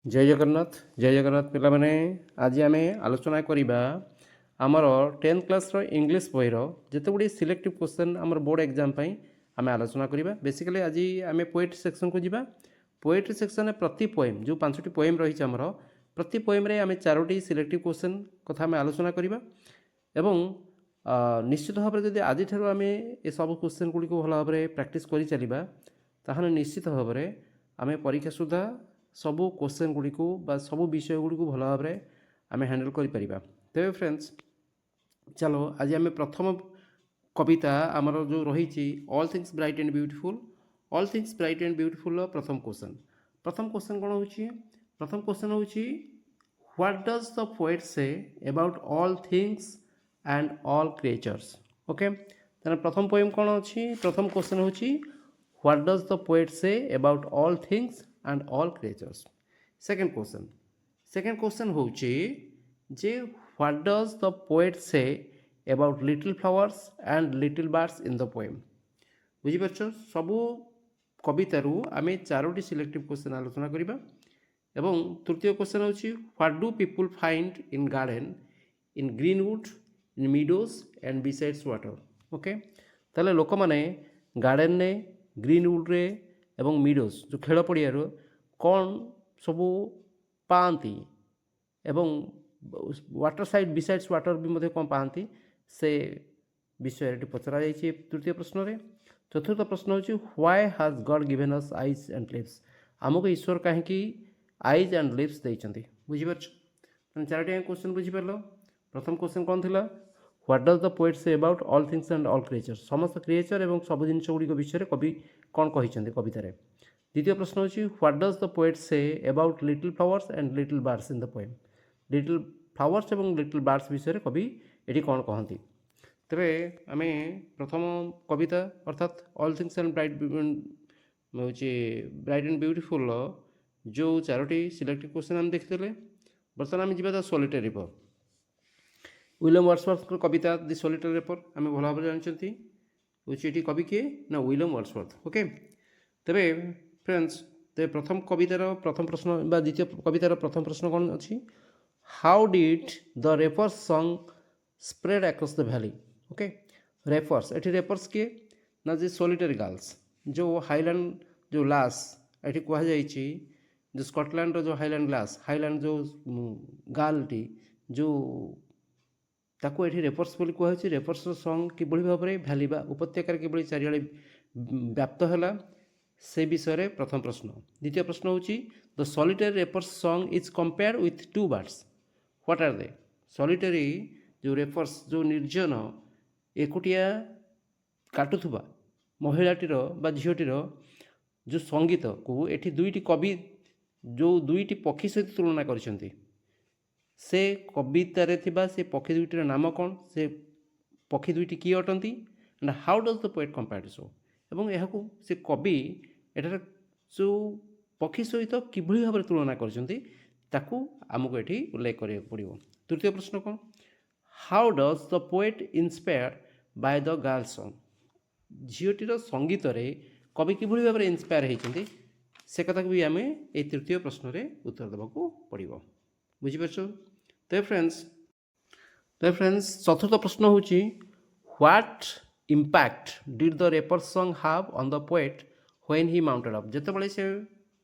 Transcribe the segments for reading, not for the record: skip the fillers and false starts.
जय जगन्नाथ पिला माने आज आम आलोचना करवा आमर 10th क्लास इंग्लिश बहीर जिते गुड़ी सिलेक्टिव क्वेश्चन आमर बोर्ड एग्जाम आम आलोचना करवा बेसिकली आज आम पोएट्री सेक्शन को जीवा पोएट्री सेक्शन प्रति पोएम जो 5टी पोएम रही आमर प्रति पोएम रे आम 4टी सिलेक्टिव क्वेश्चन कथा आम आलोचना करवा एवं निश्चित भाव में जब आज आम ए सब क्वेश्चन गुड़ी भल भाव में प्रैक्टिस कर चलवा ताहले निश्चित भाव में आम परीक्षा सुधा सबू क्वेश्चन गुड़ी को सबू विषय गुड़ी को भल भाव में आम हैंडल कर तेरे फ्रेंड्स चलो आज आम प्रथम कविता आमर जो रही all things bright and beautiful प्रथम क्वेश्चन कौन हो प्रथम क्वेश्चन हो what does the poet say about all things and all creatures okay प्रथम पोएम कौन अच्छी प्रथम क्वेश्चन हो what does the poet say about all things and all creatures second question हो जे what does the poet say about little flowers and little birds in the poem बुझीपार सबू कवितारू आम 4टी सिलेक्टिव क्वेश्चन आलोचना करवा एवं तृतीय क्वेश्चन हो what do people find in garden in greenwood in meadows and besides water okay ताले लोक माने गार्डन ने ग्रीनवुड रे एवं मीडोज जो खेल पड़िया कौन सबू पाती एवं वाटर साइड बिसाइड्स वाटर भी मध्य कौन पाती से विषय पचरा जाइए तृतीय प्रश्न रे चतुर्थ प्रश्न हो why has God given us eyes and lips आमको ईश्वर कहीं आईज एंड लिप्स देइछंती बुझीपार 4टी क्वेश्चन बुझीपार प्रथम क्वेश्चन कौन थिला what does the poet say about all things and all creatures समस्त क्रिएचर एवं सब जिनस गुड़ी विषय कवि कौन कही कवितार द्वितीय प्रश्न हो what does the poet say about little flowers and little birds in the poem little flowers एवं लिटिल बर्ड्स विषय कवि ये कौन कहती तेरे आम प्रथम कविता अर्थात all things and bright and beautiful जो 4टी सिलेक्टिव क्वेश्चन आम देखते बर्तमान आम जा सॉलिटरी रिवर विलियम वर्ड्सवर्थ कविता दि सॉलिटरी रिवर आम भल भाव जानते ये कवि किए ना विलियम वर्ड्सवर्थ ओके तेरे फ्रेंड्स तेरे प्रथम कवितार प्रथम प्रश्न द्वितीय कवितार प्रथम प्रश्न कौन अच्छी how did the wrappers song spread across the valley okay wrappers ये रेपर्स किए ना जे सॉलिटरी गर्ल्स जो हाईलैंड जो लास ये कहुई जो स्कॉटलैंड जो हाईलैंड लास हाईलैंड जो गर्लटी जो ताको ये रेपर्स बोली कहुई रेपर्स सॉन्ग किभली भाव में भैली उपत्यकार किभली चारिआडे व्याप्त है से विषय प्रथम प्रश्न द्वितीय प्रश्न हो the solitary reaper's song is compared with 2 birds what are they solitary जो रेपर्स जो निर्जन एकुटिया काटुवा महिलाटीर बा झीटीर जो संगीत को एठी 2टी कवि जो 2टी पक्षी सहित तुलना करछंती से कवितार से पक्षी 2टीर नाम कौन से पक्षी 2टी किए अटंती and how does the poet compare सो एवं यह से कवि एटार जो पक्षी सहित किभली भाव में तुलना करमको ये उल्लेख करा पड़ो तृतीय प्रश्न कौन how does the poet inspire by the girl song झीटीर संगीत कवि किभली भाव में इंस्पायर होती से कथा भी आम ये तृतीय प्रश्न रे उत्तर देवाक पड़ो बुझीपार तो फ्रेंड्स चतुर्थ प्रश्न हो what impact did the reaper song have on the poet when he mounted up जितेबाला से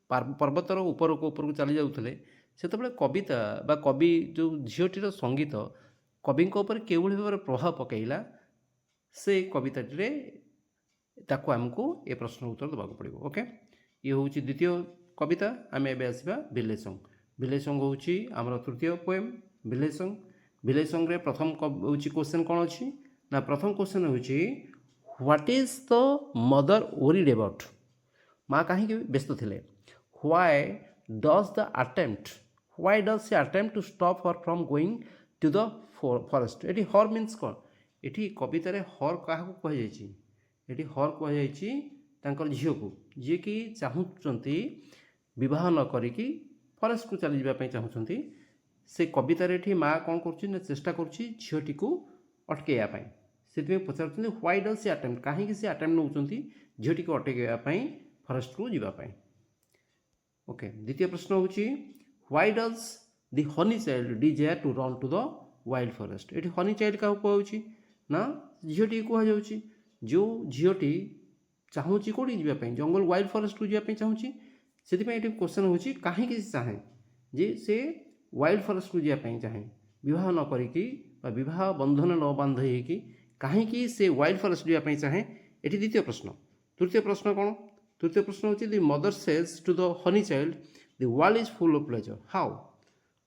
पर्वतर ऊपर को चली जाते से कविता बा कवि जो झीटीर संगीत कवि केवल भाव में प्रभाव पकईला से कविताटी ताको आमको ये प्रश्न उत्तर देवाक पड़ो ओके ये हूँ द्वितीय कविता आम एवं आसवा विलेज सॉन्ग हूँ आमर तृतीय पोएम विलेज सॉन्ग रे प्रथम क्वेश्चन कौन अच्छी ना प्रथम क्वेश्चन हूँ what is the mother worried about माँ कहीं व्यस्त थे why does she attempt to stop her from going to the forest ये हर मीन्स कौन ये कवितार हर क्या कहुई ये हर कहुई झील को जी कि चाहती बह न करी फॉरेस्ट को चली जावाई चाहती से कवितार माँ कौन कर चेष्टा करीटी को अटकैया से पचार व्हाई डज सी अटेम्प्ट कहीं से अटेम्प्ट नौ झीटी को अटकैया फॉरेस्ट को जीवाई ओके द्वितीय प्रश्न हूँ Why does the honey child desire to run to the wild forest? ଏଠି honey child କାହାକୁ କୁହାଯାଉଛି ନା ଝିଅଟି କୁହାଯାଉଛି। ଯେଉଁ ଝିଅଟି ଚାହୁଁଛି କେଉଁଠି ଯିବା ପାଇଁ ଜଙ୍ଗଲ ୱାଇଲ୍ଡ ଫରେଷ୍ଟକୁ ଯିବା ପାଇଁ ଚାହୁଁଛି ସେଥିପାଇଁ ଏଠି କ୍ୱେଶ୍ଚନ୍ ହେଉଛି କାହିଁକି ସେ ଚାହେଁ ଯେ ସେ ୱାଇଲ୍ଡ ଫରେଷ୍ଟକୁ ଯିବା ପାଇଁ ଚାହେଁ ବିବାହ ନ କରିକି ବା ବିବାହ ବନ୍ଧନ ନ ବାନ୍ଧ ହେଇକି କାହିଁକି ସେ ୱାଇଲ୍ଡ ଫରେଷ୍ଟ ଯିବା ପାଇଁ ଚାହେଁ ଏଠି ଦ୍ୱିତୀୟ ପ୍ରଶ୍ନ। ତୃତୀୟ ପ୍ରଶ୍ନ କ'ଣ? ତୃତୀୟ ପ୍ରଶ୍ନ ହେଉଛି the mother says to the honey child the world is full of pleasure how.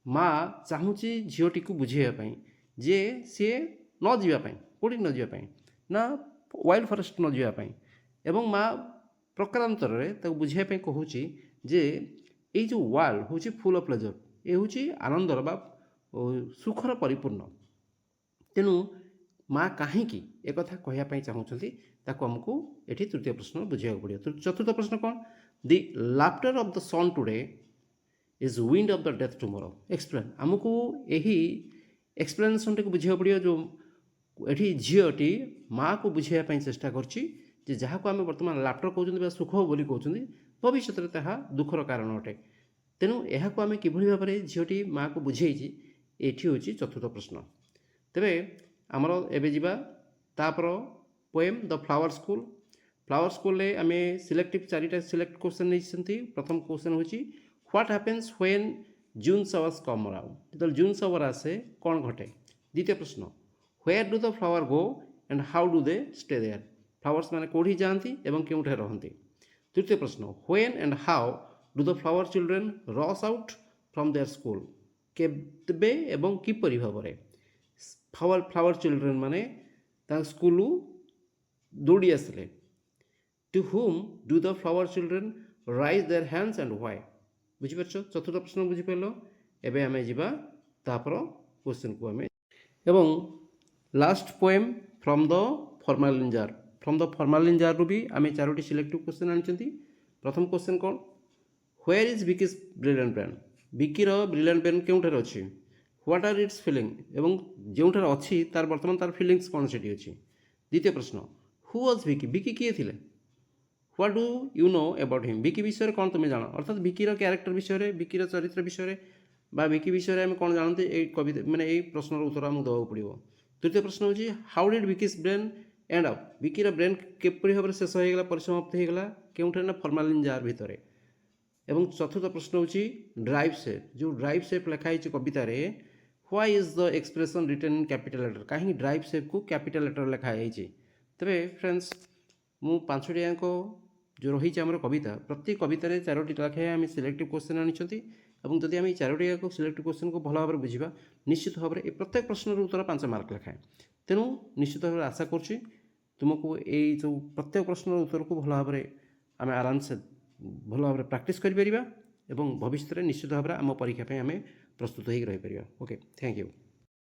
ମା ଚାହୁଁଛି ଝିଅଟିକୁ ବୁଝେଇବା ପାଇଁ ଯେ ସିଏ ନ ଯିବା ପାଇଁ କେଉଁଠି ନ ଯିବା ପାଇଁ ନା ୱାଇଲ୍ଡ ଫରେଷ୍ଟ ନ ଯିବା ପାଇଁ ଏବଂ ମା ପ୍ରକାରାନ୍ତରରେ ତାକୁ ବୁଝାଇବା ପାଇଁ କହୁଛି ଯେ ଏଇ ଯେଉଁ ୱାର୍ଲ୍ଡ ହେଉଛି ଫୁଲ୍ ଅଫ୍ ପ୍ଲେଜର ଏ ହେଉଛି ଆନନ୍ଦର ବା ସୁଖର ପରିପୂର୍ଣ୍ଣ। ତେଣୁ ମା କାହିଁକି ଏକଥା କହିବା ପାଇଁ ଚାହୁଁଛନ୍ତି ତାକୁ ଆମକୁ ଏଠି ତୃତୀୟ ପ୍ରଶ୍ନ ବୁଝିବାକୁ ପଡ଼ିବ। ଚତୁର୍ଥ ପ୍ରଶ୍ନ କ'ଣ? The laughter of the sun today is wind of the death tomorrow explain. ଆମକୁ ଏହି ଏକ୍ସପ୍ଲେନେସନ୍ଟିକୁ ବୁଝିବାକୁ ପଡ଼ିବ। ଯେଉଁ ଏଠି ଝିଅଟି ମାଆକୁ ବୁଝାଇବା ପାଇଁ ଚେଷ୍ଟା କରିଛି ଯେ ଯାହାକୁ ଆମେ ବର୍ତ୍ତମାନ ଲାଫ୍ଟର କହୁଛନ୍ତି ବା ସୁଖ ବୋଲି କହୁଛନ୍ତି ଭବିଷ୍ୟତରେ ତାହା ଦୁଃଖର କାରଣ ଅଟେ। ତେଣୁ ଏହାକୁ ଆମେ କିଭଳି ଭାବରେ ଝିଅଟି ମାଆକୁ ବୁଝେଇଛି ଏଠି ହେଉଛି ଚତୁର୍ଥ ପ୍ରଶ୍ନ। ତେବେ ଆମର ଏବେ ଯିବା ତାପର ପୋଏମ୍ ଦ ଫ୍ଲାୱାର ସ୍କୁଲ। ଫ୍ଲାୱାର ସ୍କୁଲରେ ଆମେ ସିଲେକ୍ଟିଭ ଚାରିଟା ସିଲେକ୍ଟ କ୍ୱେଶ୍ଚନ୍ ନେଇଛନ୍ତି। ପ୍ରଥମ କ୍ୱେଶ୍ଚନ୍ ହେଉଛି what happens when June showers come around. ଯେତେବେଳେ ଜୁନ୍ ସାୱାର ଆସେ କ'ଣ ଘଟେ? ଦ୍ୱିତୀୟ ପ୍ରଶ୍ନ where do the flower go and how do they stay there. Flowers ମାନେ କେଉଁଠି ଯାଆନ୍ତି ଏବଂ କେଉଁଠାରେ ରହନ୍ତି। ତୃତୀୟ ପ୍ରଶ୍ନ when and how do the flower children rush out from their school. କେବେ ଏବଂ କିପରି ଭାବରେ ଫ୍ଲାୱାର ଚିଲଡ୍ରେନ୍ ମାନେ ତାଙ୍କ ସ୍କୁଲରୁ ଦୌଡ଼ି ଆସିଲେ। To whom do the flower children raise their hands and why. ବୁଝିପାରୁଛ? ଚତୁର୍ଥ ପ୍ରଶ୍ନ ବୁଝିପାରିଲ। ଏବେ ଆମେ ଯିବା ତାପର କ୍ୱେଶ୍ଚନ୍କୁ ଆମେ ଏବଂ last poem from the formalin jar. From the formalin ଜାର୍ରୁ ବି ଆମେ ଚାରୋଟି ସିଲେକ୍ଟିଭ୍ କ୍ୱେଶ୍ଚନ୍ ଆଣିଛନ୍ତି। ପ୍ରଥମ କ୍ୱେଶ୍ଚନ୍ କ'ଣ? Where is Vicky's brilliant brain. ବିକିର ବ୍ରିଲିଆଣ୍ଟ ବ୍ରେନ୍ କେଉଁଠାରେ ଅଛି? What are its feeling. ଏବଂ ଯେଉଁଠାରେ ଅଛି ତାର ବର୍ତ୍ତମାନ ତାର ଫିଲିଙ୍ଗସ୍ କ'ଣ ସେଠି ଅଛି। ଦ୍ୱିତୀୟ ପ୍ରଶ୍ନ ହୁ ୱାଜ୍ ଭିକି। ଭିକି କିଏ ଥିଲେ? What do you know about him. Vicky ବିଷୟରେ କ'ଣ ତୁମେ ଜାଣ? ଅର୍ଥାତ୍ ଭିକିର କ୍ୟାରେକ୍ଟର ବିଷୟରେ ଭିକିର ଚରିତ୍ର ବିଷୟରେ ବା ଭିକି ବିଷୟରେ ଆମେ କ'ଣ ଜାଣନ୍ତି ଏଇ କବିତା ମାନେ ଏଇ ପ୍ରଶ୍ନର ଉତ୍ତର ଆମକୁ ଦେବାକୁ ପଡ଼ିବ। ତୃତୀୟ ପ୍ରଶ୍ନ ହେଉଛି how did Vicky's brain end up. ଭିକିର ବ୍ରେନ୍ କିପରି ଭାବରେ ଶେଷ ହୋଇଗଲା ପରିସମାପ୍ତି ହୋଇଗଲା କେଉଁଠାରେ ନା ଫର୍ମାଲିନ୍ ଜାର୍ ଭିତରେ। ଏବଂ ଚତୁର୍ଥ ପ୍ରଶ୍ନ ହେଉଛି ଡ୍ରାଇଭ୍ ସେପ୍। ଯେଉଁ ଡ୍ରାଇଭ୍ ସେପ୍ ଲେଖା ହେଇଛି କବିତାରେ why is the expression written in capital letter. କାହିଁକି ଡ୍ରାଇଭ୍ ସେପ୍କୁ କ୍ୟାପିଟାଲ୍ ଲେଟର୍ ଲେଖା ହେଇଛି। ତେବେ ଫ୍ରେଣ୍ଡସ୍ ମୁଁ ପାଞ୍ଚଟି ଯାକ ଯେଉଁ ରହିଛି ଆମର କବିତା ପ୍ରତି କବିତାରେ ଚାରୋଟି ଲେଖାଏଁ ଆମେ ସିଲେକ୍ଟିଭ୍ କ୍ୱେଶ୍ଚନ୍ ଆଣିଛନ୍ତି ଏବଂ ଯଦି ଆମେ ଏଇ ଚାରୋଟି ଯାକ ସିଲେକ୍ଟିଭ୍ କ୍ୱେଶ୍ଚନ୍କୁ ଭଲ ଭାବରେ ବୁଝିବା ନିଶ୍ଚିତ ଭାବରେ ଏ ପ୍ରତ୍ୟେକ ପ୍ରଶ୍ନର ଉତ୍ତର 5 ମାର୍କ ଲେଖାଏଁ। ତେଣୁ ନିଶ୍ଚିତ ଭାବରେ ଆଶା କରୁଛି ତୁମକୁ ଏଇ ଯେଉଁ ପ୍ରତ୍ୟେକ ପ୍ରଶ୍ନର ଉତ୍ତରକୁ ଭଲ ଭାବରେ ଆମେ ଆରାମସେ ଭଲ ଭାବରେ ପ୍ରାକ୍ଟିସ୍ କରିପାରିବା ଏବଂ ଭବିଷ୍ୟତରେ ନିଶ୍ଚିତ ଭାବରେ ଆମ ପରୀକ୍ଷା ପାଇଁ ଆମେ ପ୍ରସ୍ତୁତ ହୋଇକି ରହିପାରିବା। Okay, thank you.